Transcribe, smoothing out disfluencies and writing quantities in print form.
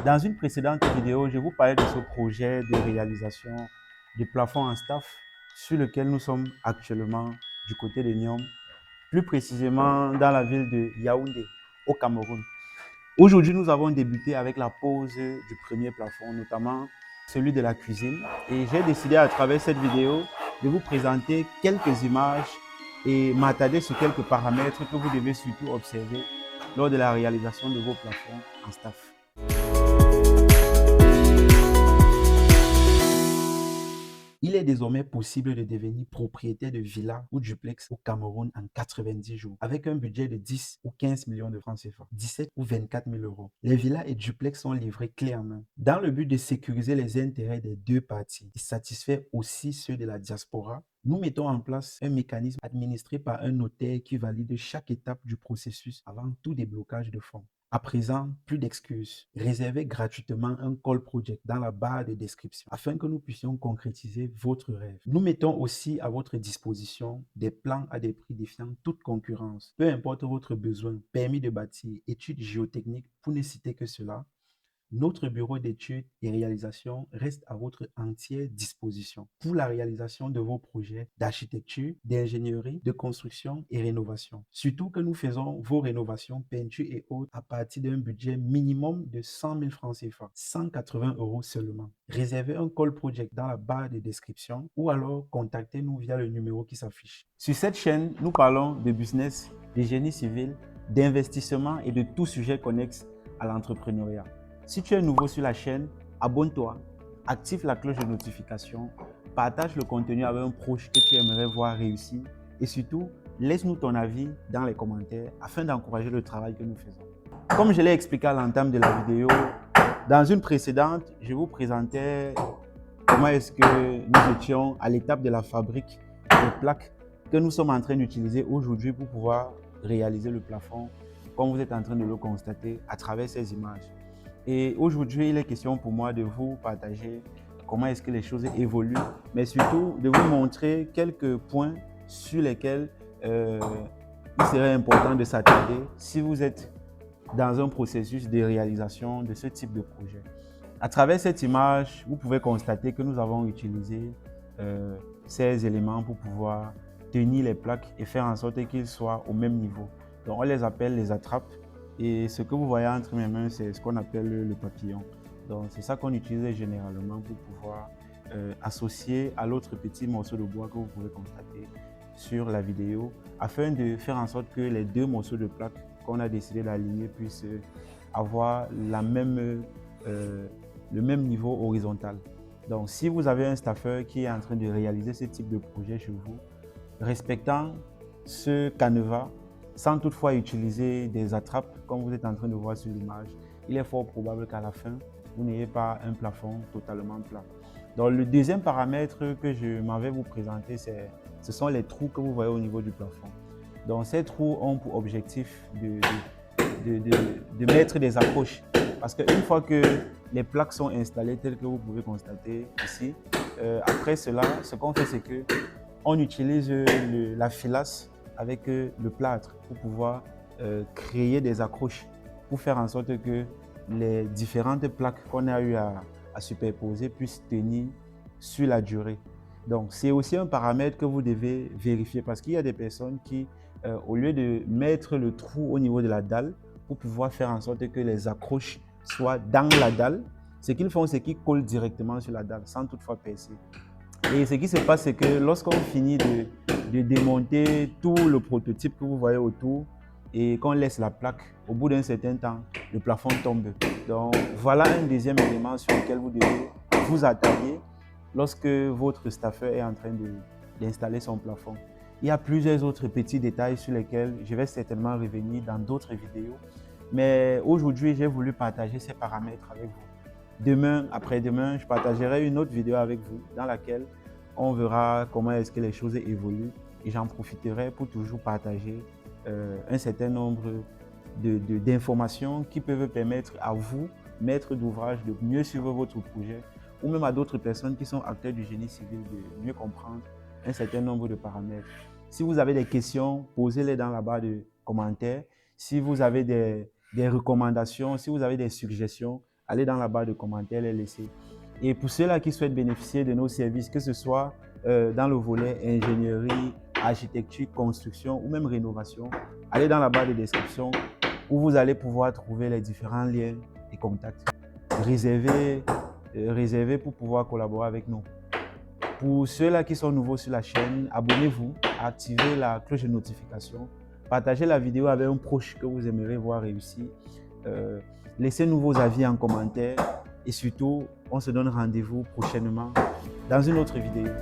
Dans une précédente vidéo, je vous parlais de ce projet de réalisation du plafond en staff sur lequel nous sommes actuellement du côté de Niom, plus précisément dans la ville de Yaoundé, au Cameroun. Aujourd'hui, nous avons débuté avec la pose du premier plafond, notamment celui de la cuisine. Et j'ai décidé à travers cette vidéo de vous présenter quelques images et m'attarder sur quelques paramètres que vous devez surtout observer lors de la réalisation de vos plafonds en staff. Il est désormais possible de devenir propriétaire de villas ou duplex au Cameroun en 90 jours avec un budget de 10 ou 15 millions de francs CFA, 17 ou 24 000 euros. Les villas et duplex sont livrés clé en main dans le but de sécuriser les intérêts des deux parties et satisfaire aussi ceux de la diaspora. Nous mettons en place un mécanisme administré par un notaire qui valide chaque étape du processus avant tout déblocage de fonds. À présent, plus d'excuses. Réservez gratuitement un call project dans la barre de description afin que nous puissions concrétiser votre rêve. Nous mettons aussi à votre disposition des plans à des prix défiant toute concurrence. Peu importe votre besoin, permis de bâtir, études géotechniques, pour ne citer que cela, notre bureau d'études et réalisation reste à votre entière disposition pour la réalisation de vos projets d'architecture, d'ingénierie, de construction et rénovation. Surtout que nous faisons vos rénovations, peintures et autres à partir d'un budget minimum de 100 000 francs CFA, 180 euros seulement. Réservez un call project dans la barre de description ou alors contactez-nous via le numéro qui s'affiche. Sur cette chaîne, nous parlons de business, de génie civil, d'investissement et de tout sujet connexe à l'entrepreneuriat. Si tu es nouveau sur la chaîne, abonne-toi, active la cloche de notification, partage le contenu avec un proche que tu aimerais voir réussir et surtout, laisse-nous ton avis dans les commentaires afin d'encourager le travail que nous faisons. Comme je l'ai expliqué à l'entame de la vidéo, dans une précédente, je vous présentais comment est-ce que nous étions à l'étape de la fabrique des plaques que nous sommes en train d'utiliser aujourd'hui pour pouvoir réaliser le plafond, comme vous êtes en train de le constater à travers ces images. Et aujourd'hui, il est question pour moi de vous partager comment est-ce que les choses évoluent, mais surtout de vous montrer quelques points sur lesquels il serait important de s'attarder si vous êtes dans un processus de réalisation de ce type de projet. À travers cette image, vous pouvez constater que nous avons utilisé ces éléments pour pouvoir tenir les plaques et faire en sorte qu'ils soient au même niveau. Donc on les appelle les attrapes. Et ce que vous voyez entre mes mains, c'est ce qu'on appelle le papillon. Donc, c'est ça qu'on utilise généralement pour pouvoir associer à l'autre petit morceau de bois que vous pouvez constater sur la vidéo, afin de faire en sorte que les deux morceaux de plaque qu'on a décidé d'aligner puissent avoir le même niveau horizontal. Donc, si vous avez un staffeur qui est en train de réaliser ce type de projet chez vous, respectant ce canevas, sans toutefois utiliser des attrapes comme vous êtes en train de voir sur l'image, il est fort probable qu'à la fin, vous n'ayez pas un plafond totalement plat. Donc le deuxième paramètre que je m'en vais vous présenter, ce sont les trous que vous voyez au niveau du plafond. Donc ces trous ont pour objectif de mettre des accroches. Parce qu'une fois que les plaques sont installées telles que vous pouvez constater ici, après cela, ce qu'on fait, c'est qu'on utilise la filasse avec le plâtre pour pouvoir créer des accroches pour faire en sorte que les différentes plaques qu'on a eu à superposer puissent tenir sur la durée. Donc, c'est aussi un paramètre que vous devez vérifier parce qu'il y a des personnes qui, au lieu de mettre le trou au niveau de la dalle pour pouvoir faire en sorte que les accroches soient dans la dalle, ce qu'ils font, c'est qu'ils collent directement sur la dalle sans toutefois percer. Et ce qui se passe, c'est que lorsqu'on finit de démonter tout le prototype que vous voyez autour et qu'on laisse la plaque, au bout d'un certain temps, le plafond tombe. Donc voilà un deuxième élément sur lequel vous devez vous attarder lorsque votre staffeur est en train d'installer son plafond. Il y a plusieurs autres petits détails sur lesquels je vais certainement revenir dans d'autres vidéos. Mais aujourd'hui, j'ai voulu partager ces paramètres avec vous. Demain, après-demain, je partagerai une autre vidéo avec vous dans laquelle on verra comment est-ce que les choses évoluent et j'en profiterai pour toujours partager un certain nombre d'informations qui peuvent permettre à vous, maître d'ouvrage, de mieux suivre votre projet ou même à d'autres personnes qui sont acteurs du génie civil de mieux comprendre un certain nombre de paramètres. Si vous avez des questions, posez-les dans la barre de commentaires. Si vous avez des recommandations, si vous avez des suggestions, allez dans la barre de commentaires, les laisser. Et pour ceux-là qui souhaitent bénéficier de nos services, que ce soit dans le volet ingénierie, architecture, construction ou même rénovation, allez dans la barre de description où vous allez pouvoir trouver les différents liens et contacts. Réservez pour pouvoir collaborer avec nous. Pour ceux-là qui sont nouveaux sur la chaîne, abonnez-vous, activez la cloche de notification, partagez la vidéo avec un proche que vous aimeriez voir réussir. Laissez-nous vos avis en commentaire et surtout, on se donne rendez-vous prochainement dans une autre vidéo.